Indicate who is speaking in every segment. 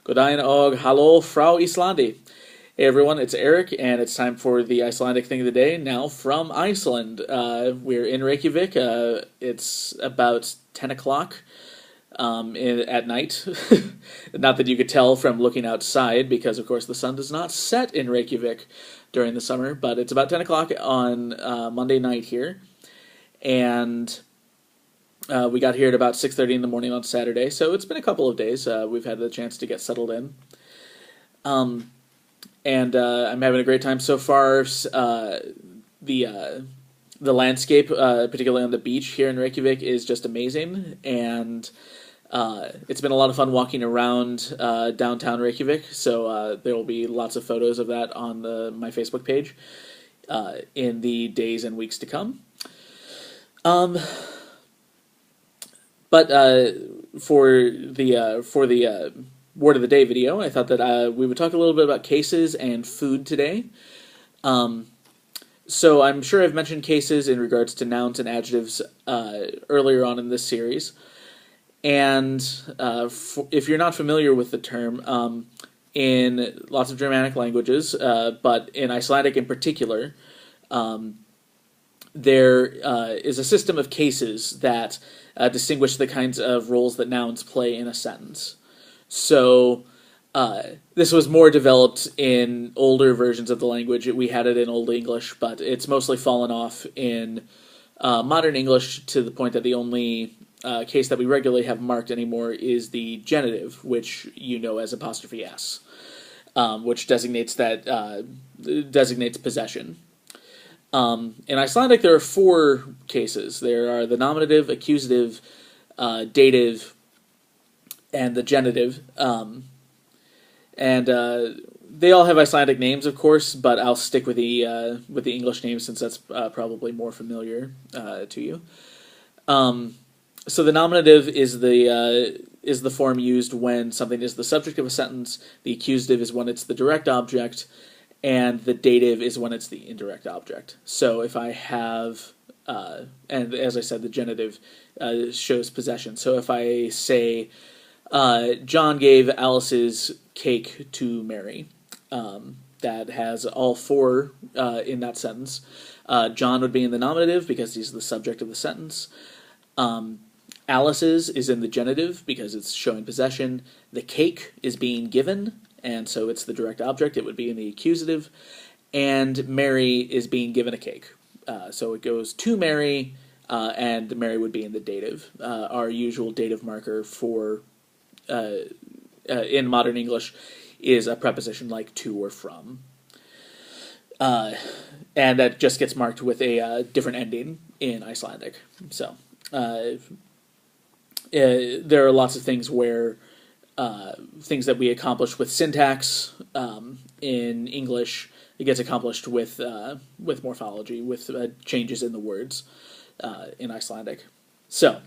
Speaker 1: Godain og hallo Frau Islandi. Hey everyone, it's Eric, and it's time for the Icelandic thing of the day. Now from Iceland, we're in Reykjavik. It's about 10 o'clock at night. Not that you could tell from looking outside, because of course the sun does not set in Reykjavik during the summer. But it's about 10 o'clock on Monday night here, and we got here at about 6:30 in the morning on Saturday, so it's been a couple of days. We've had the chance to get settled in. And I'm having a great time so far. The landscape, particularly on the beach here in Reykjavik, is just amazing, and it's been a lot of fun walking around downtown Reykjavik. So there will be lots of photos of that on my Facebook page in the days and weeks to come. But for the Word of the Day video, I thought that we would talk a little bit about cases and food today. So I'm sure I've mentioned cases in regards to nouns and adjectives earlier on in this series. And if you're not familiar with the term, in lots of Germanic languages, but in Icelandic in particular, there is a system of cases that distinguish the kinds of roles that nouns play in a sentence. So this was more developed in older versions of the language. We had it in Old English, but it's mostly fallen off in modern English to the point that the only case that we regularly have marked anymore is the genitive, which you know as apostrophe S, which designates possession. In Icelandic, there are four cases. There are the nominative, accusative, dative, and the genitive. And they all have Icelandic names, of course, but I'll stick with the English names since that's probably more familiar to you. So the nominative is the form used when something is the subject of a sentence. The accusative is when it's the direct object, and the dative is when it's the indirect object. So if I have, and as I said, the genitive shows possession. So if I say, John gave Alice's cake to Mary, that has all four in that sentence. John would be in the nominative because he's the subject of the sentence. Alice's is in the genitive because it's showing possession. The cake is being given, and so it's the direct object. It would be in the accusative. And Mary is being given a cake. So it goes to Mary, and Mary would be in the dative. Our usual dative marker for in modern English is a preposition like to or from. And that just gets marked with a different ending in Icelandic. So there are lots of things where things that we accomplish with syntax in English, it gets accomplished with morphology, with changes in the words in Icelandic. So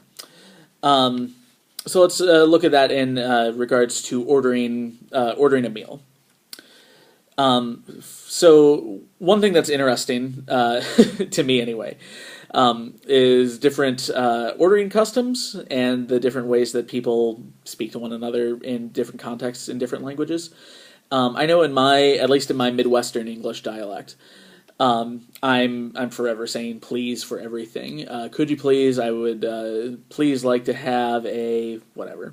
Speaker 1: let's look at that in regards to ordering a meal. So one thing that's interesting to me anyway is different ordering customs and the different ways that people speak to one another in different contexts in different languages. I know at least in my Midwestern English dialect, I'm forever saying please for everything. Could you please? I would please like to have a whatever.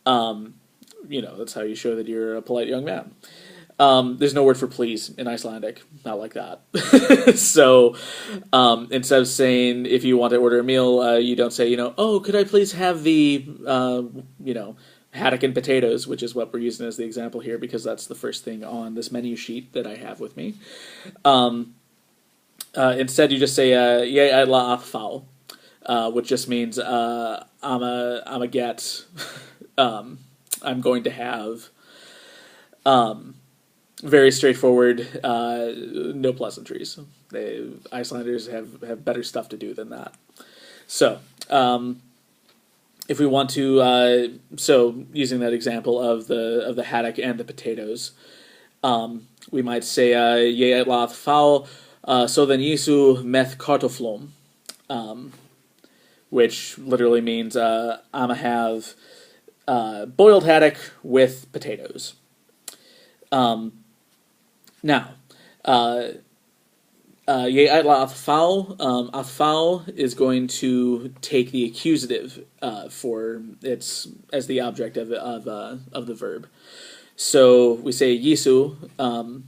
Speaker 1: That's how you show that you're a polite young man. There's no word for please in Icelandic, not like that. So instead of saying if you want to order a meal, you don't say, oh, could I please have the, haddock and potatoes, which is what we're using as the example here because that's the first thing on this menu sheet that I have with me. Instead, you just say, yeah, la afal, which just means I'm a get, I'm going to have. Very straightforward, no pleasantries. Icelanders have better stuff to do than that. So, if we want to, using that example of the haddock and the potatoes, we might say, "Ég ætla að fá soðan ýsu með kartöflum," which literally means I'm gonna have boiled haddock with potatoes. Now, ye eitla affoul. Affoul is going to take the accusative for its as the object of the verb. So we say yisu,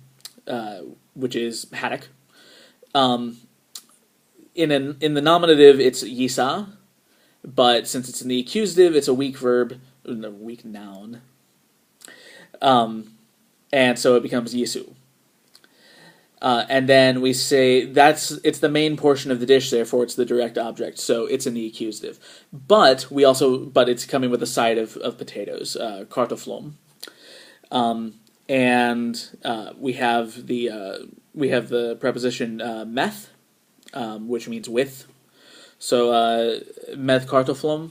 Speaker 1: which is haddock. In the nominative, it's yisa, but since it's in the accusative, it's a weak verb, a weak noun, and so it becomes yisu. And then we say it's the main portion of the dish, therefore it's the direct object, so it's in the accusative. But it's coming with a side of potatoes, kartoflum. And we have the preposition meth, which means with. So meth kartoflum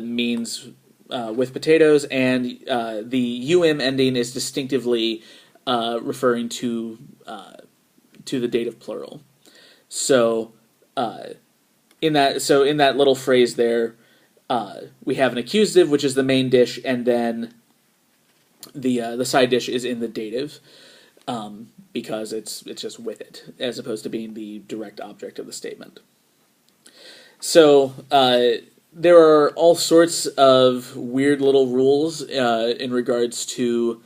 Speaker 1: means with potatoes, and the um ending is distinctively referring to the dative plural. So in that little phrase there, we have an accusative, which is the main dish, and then the side dish is in the dative, because it's just with it, as opposed to being the direct object of the statement. So there are all sorts of weird little rules in regards to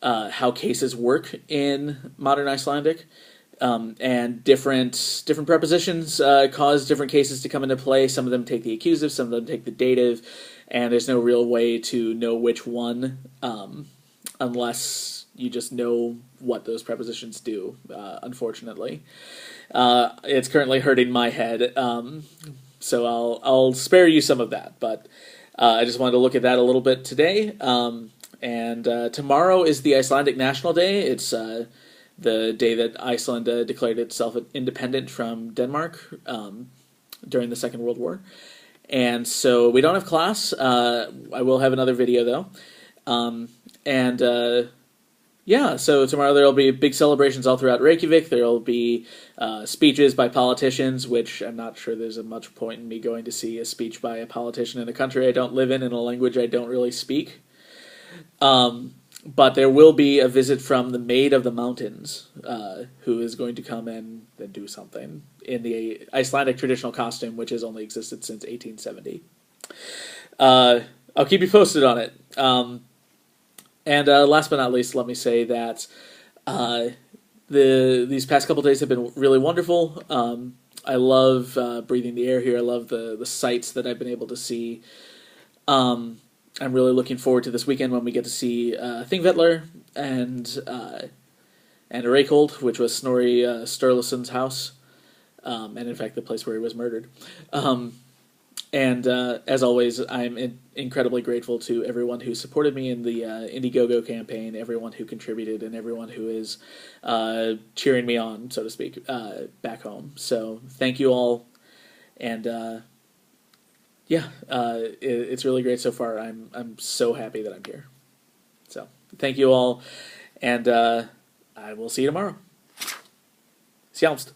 Speaker 1: how cases work in modern Icelandic, and different prepositions cause different cases to come into play. Some of them take the accusative, some of them take the dative, and there's no real way to know which one, unless you just know what those prepositions do, unfortunately. It's currently hurting my head, so I'll spare you some of that, but I just wanted to look at that a little bit today. And tomorrow is the Icelandic National Day. It's the day that Iceland declared itself independent from Denmark during the Second World War. And so we don't have class. I will have another video, though. Yeah, so tomorrow there will be big celebrations all throughout Reykjavik. There will be speeches by politicians, which I'm not sure there's much point in me going to see a speech by a politician in a country I don't live in a language I don't really speak. But there will be a visit from the Maid of the Mountains, who is going to come and do something in the Icelandic traditional costume, which has only existed since 1870. I'll keep you posted on it. And last but not least, let me say that these past couple days have been really wonderful. I love breathing the air here. I love the sights that I've been able to see. I'm really looking forward to this weekend when we get to see Thingvellir and Reykholt, which was Snorri Sturluson's house, and in fact the place where he was murdered. As always, I'm incredibly grateful to everyone who supported me in the Indiegogo campaign, everyone who contributed, and everyone who is cheering me on, so to speak, back home. So thank you all, and it's really great so far. I'm so happy that I'm here. So thank you all, and I will see you tomorrow. Sjáumst.